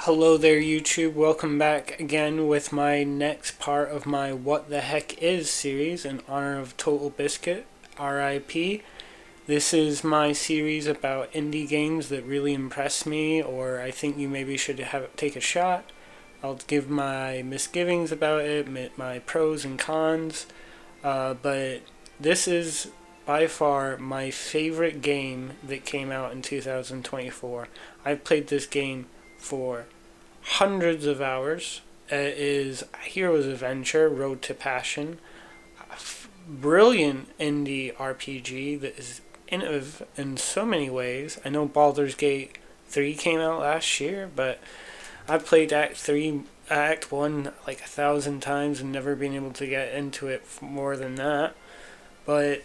Hello there, YouTube. Welcome back again with my next part of my What the Heck Is series in honor of Total Biscuit, RIP. This is my series about indie games that really impress me, or I think you maybe should take a shot. I'll give my misgivings about it, my pros and cons, but this is by far my favorite game that came out in 2024. I've played this game for hundreds of hours. It is Hero's Adventure Road to Passion. Brilliant indie RPG that is innovative in so many ways. I know Baldur's Gate 3 came out last year, but I've played Act 1 like 1,000 times and never been able to get into it more than that. But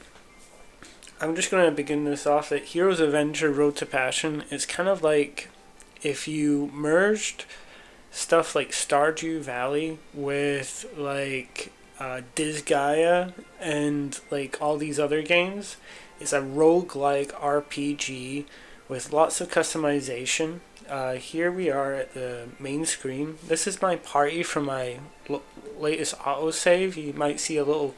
I'm just going to begin this off that Hero's Adventure Road to Passion is kind of like if you merged stuff like Stardew Valley with like Disgaea and like all these other games. It's a roguelike RPG with lots of customization. Here we are at the main screen. This is my party from my latest autosave. You might see a little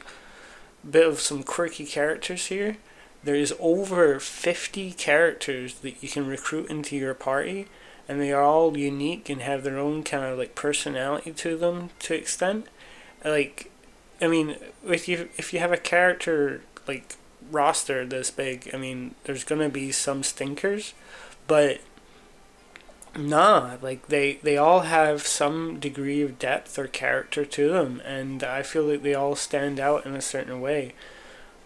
bit of some quirky characters here. There is over 50 characters that you can recruit into your party, and they are all unique and have their own kind of like personality to them to extent. Like, I mean, if you have a character like roster this big, I mean, there's gonna be some stinkers, but nah, like they all have some degree of depth or character to them, and I feel like they all stand out in a certain way.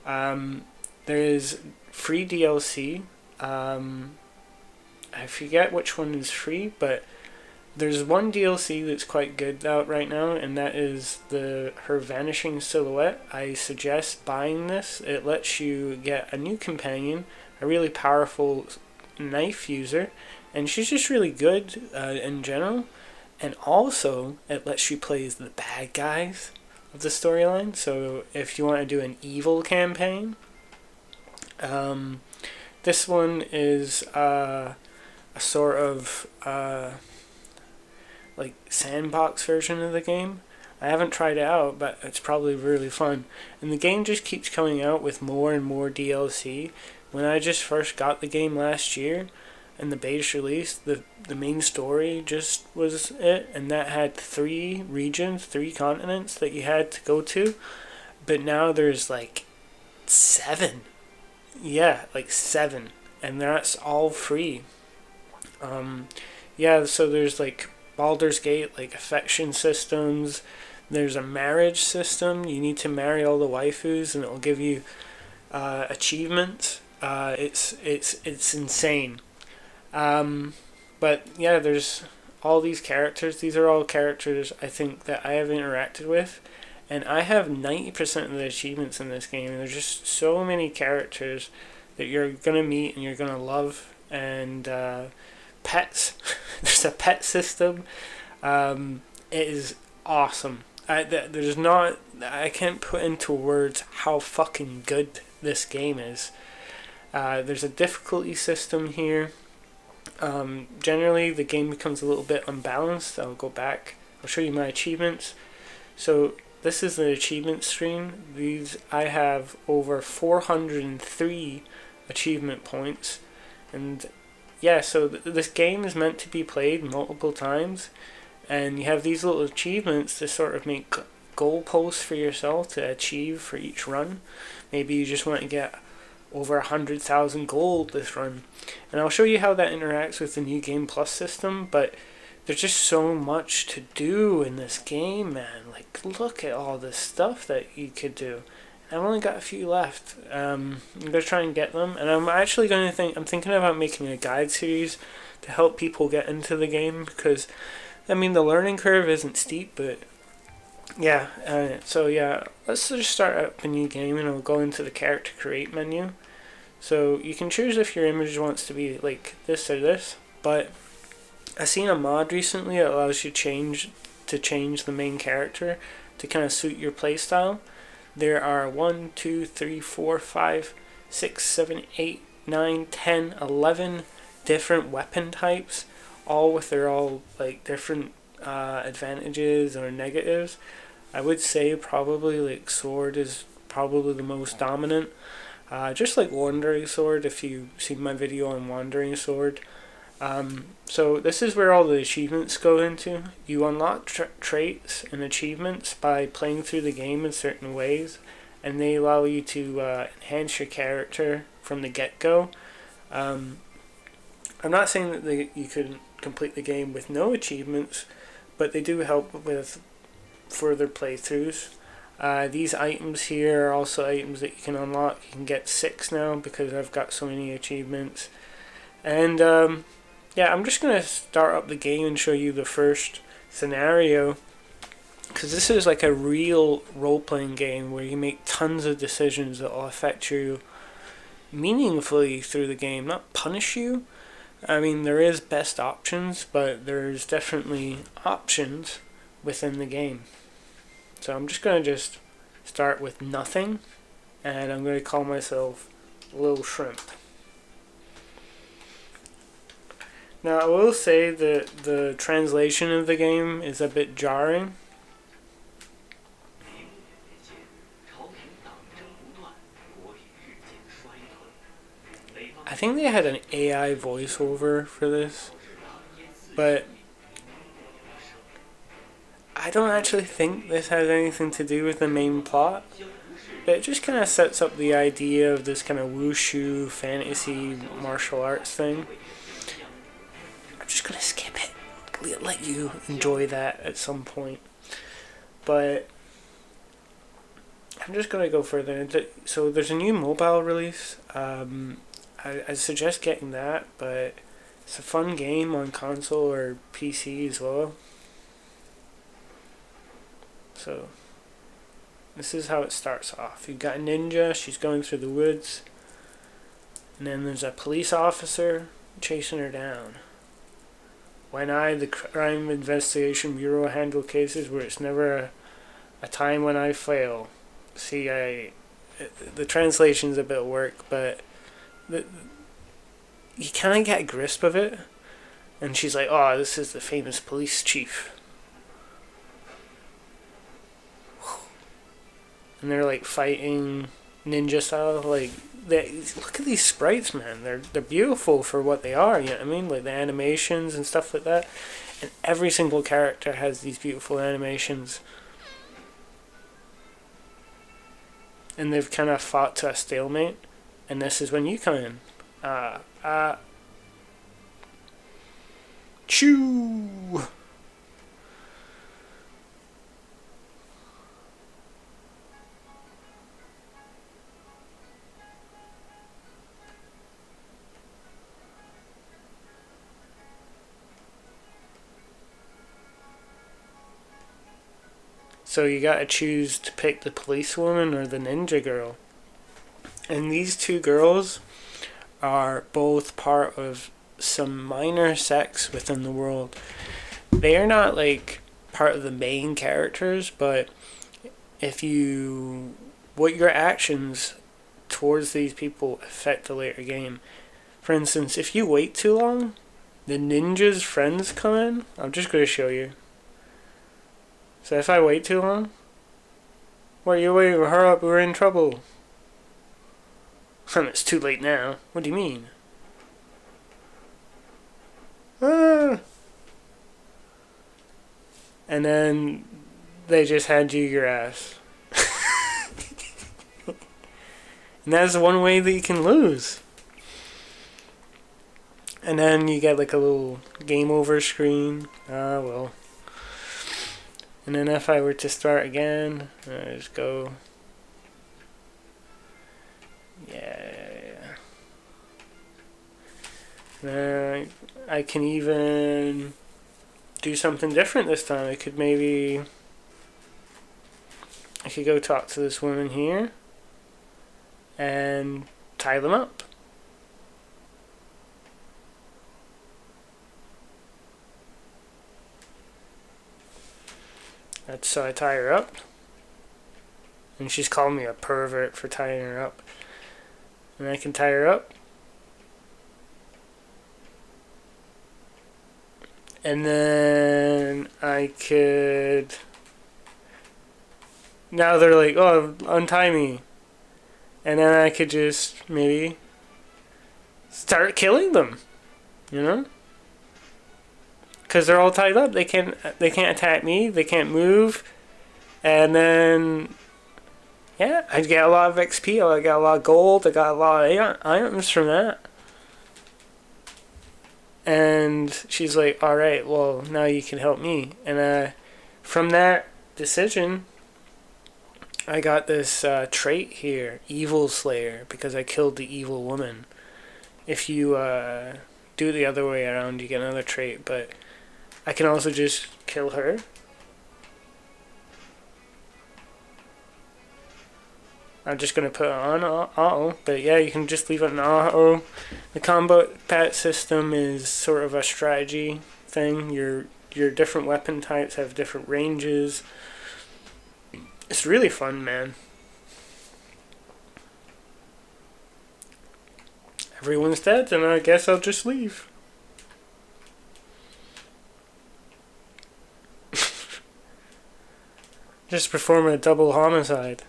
There is free DLC. I forget which one is free, but there's one DLC that's quite good out right now, and that is her Vanishing Silhouette. I suggest buying this. It lets you get a new companion, a really powerful knife user, and she's just really good in general. And also, it lets you play as the bad guys of the storyline. So if you want to do an evil campaign, this one is a sort of like Sandbox version of the game. I haven't tried it out, but it's probably really fun. And the game just keeps coming out with more and more DLC. When I just first got the game last year, and the beta release, the main story just was it, and that had 3 regions, 3 continents that you had to go to. But now there's like 7. Yeah, like 7. And that's all free. Yeah, so there's like Baldur's Gate, like affection systems. There's a marriage system. You need to marry all the waifus, and it'll give you achievements. It's insane. But yeah, there's all these characters. These are all characters I think that I have interacted with, and I have 90% of the achievements in this game. And there's just so many characters that you're gonna meet and you're gonna love, and pets. There's a pet system. It is awesome. I can't put into words how fucking good this game is. There's a difficulty system here. Generally, the game becomes a little bit unbalanced. I'll go back. I'll show you my achievements. So this is the achievement screen. I have over 403 achievement points, and yeah, so this game is meant to be played multiple times, and you have these little achievements to sort of make goalposts for yourself to achieve for each run. Maybe you just want to get over 100,000 gold this run, and I'll show you how that interacts with the new Game Plus system. But there's just so much to do in this game, man. Like, look at all this stuff that you could do. I've only got a few left. I'm gonna try and get them, and I'm thinking about making a guide series to help people get into the game, because I mean the learning curve isn't steep, but yeah. So yeah, let's just start up a new game, and I'll go into the character create menu. So you can choose if your image wants to be like this or this, but I seen a mod recently that allows you to change the main character to kind of suit your playstyle. There are 1, 2, 3, 4, 5, 6, 7, 8, 9, 10, 11 different weapon types, all with their all like different advantages or negatives. I would say probably like sword is probably the most dominant. Just like Wandering Sword, if you've seen my video on Wandering Sword. So this is where all the achievements go into. You unlock traits and achievements by playing through the game in certain ways, and they allow you to enhance your character from the get-go. I'm not saying that you could complete the game with no achievements, but they do help with further playthroughs. These items here are also items that you can unlock. You can get 6 now because I've got so many achievements. And yeah, I'm just going to start up the game and show you the first scenario, because this is like a real role-playing game where you make tons of decisions that will affect you meaningfully through the game, not punish you. I mean, there is best options, but there's definitely options within the game. So I'm just going to start with nothing, and I'm going to call myself Little Shrimp. Now, I will say that the translation of the game is a bit jarring. I think they had an AI voiceover for this, but I don't actually think this has anything to do with the main plot. But it just kind of sets up the idea of this kind of wushu fantasy martial arts thing. I'm just going to skip it. Let you enjoy that at some point. But I'm just going to go further. So there's a new mobile release. I suggest getting that, but it's a fun game on console or PC as well. So this is how it starts off. You've got a ninja, she's going through the woods, and then there's a police officer chasing her down. When I, the Crime Investigation Bureau, handle cases where it's never a time when I fail. See, the translation's a bit of work, but you kind of get a grasp of it. And she's like, oh, this is the famous police chief. And they're like fighting ninja style. Like, look at these sprites, man. They're beautiful for what they are, you know what I mean? Like the animations and stuff like that. And every single character has these beautiful animations. And they've kind of fought to a stalemate. And this is when you come in. Choo! So you gotta choose to pick the policewoman or the ninja girl. And these two girls are both part of some minor sects within the world. They are not like part of the main characters, but what your actions towards these people affect the later game. For instance, if you wait too long, the ninja's friends come in. I'm just going to show you. So if I wait too long, what are you waiting? Hurry up, we're in trouble. It's too late now. What do you mean? And then they just hand you your ass. And that's one way that you can lose. And then you get like a little game over screen. Well. And then if I were to start again, I just go. Yeah. I can even do something different this time. I could go talk to this woman here and tie them up. So I tie her up, and she's calling me a pervert for tying her up. And I can tie her up. And then I could... Now they're like, oh, untie me. And then I could just maybe start killing them, you know? Because they're all tied up. They can't attack me. They can't move. And then, yeah, I get a lot of XP. I got a lot of gold. I got a lot of items from that. And she's like, all right, well, now you can help me. And from that decision, I got this trait here, Evil Slayer, because I killed the evil woman. If you do it the other way around, you get another trait, but I can also just kill her. I'm just going to put it on auto, but yeah, you can just leave it on auto. The combat system is sort of a strategy thing. Your different weapon types have different ranges. It's really fun, man. Everyone's dead, and I guess I'll just leave. Just perform a double homicide.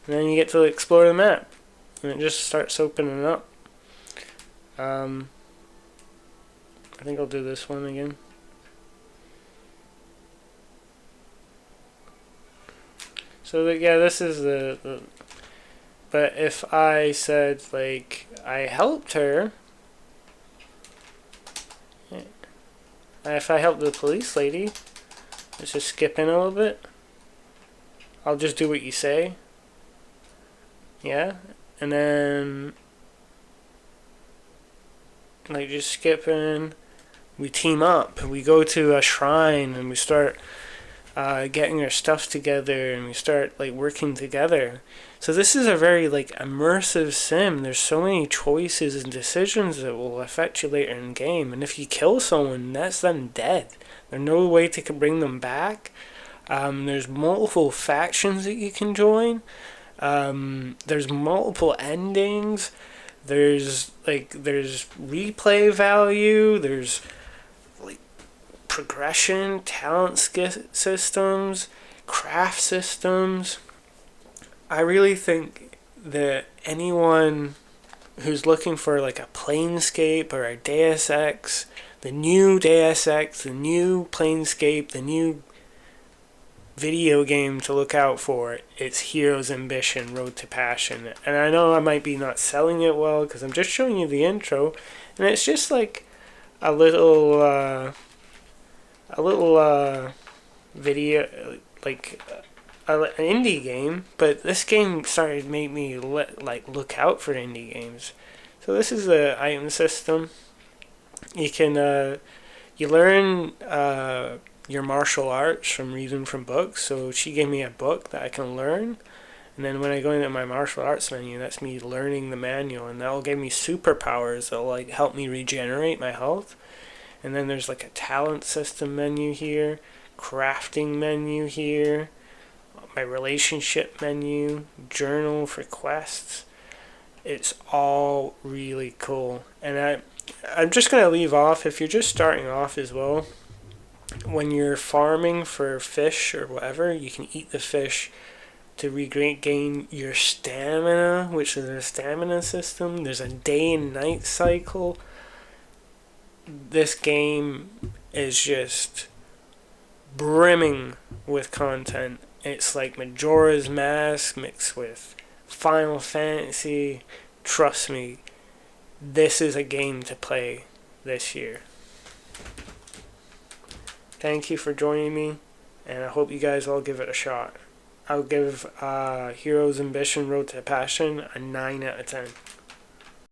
And then you get to explore the map. And it just starts opening up. I think I'll do this one again. So yeah, this is the but if I said, like, I helped her, if I helped the police lady, let's just skip in a little bit. I'll just do what you say. Yeah, and then, like, just skip in. We team up. We go to a shrine and we start getting our stuff together, and we start, like, working together. So this is a very, like, immersive sim. There's so many choices and decisions that will affect you later in game. And if you kill someone, that's them dead. There's no way to bring them back. There's multiple factions that you can join. There's multiple endings. There's replay value. There's, like, progression, talent systems, craft systems. I really think that anyone who's looking for, like, a Planescape or a Deus Ex, the new Deus Ex, the new Planescape, the new video game to look out for, it's Hero's Ambition, Road to Passion. And I know I might be not selling it well because I'm just showing you the intro, and it's just like a little video, like an indie game, but this game started to make me look out for indie games. So this is the item system. You can you learn your martial arts from reading from books. So she gave me a book that I can learn, and then when I go into my martial arts menu, that's me learning the manual, and that'll give me superpowers that'll, like, help me regenerate my health. And then there's, like, a talent system menu here, crafting menu here, my relationship menu, journal for quests. It's all really cool. And I'm just going to leave off, if you're just starting off as well, when you're farming for fish or whatever, you can eat the fish to regain your stamina, which is a stamina system. There's a day and night cycle. This game is just brimming with content. It's like Majora's Mask mixed with Final Fantasy. Trust me, this is a game to play this year. Thank you for joining me, and I hope you guys all give it a shot. I'll give Hero's Ambition Road to Passion a 9 out of 10.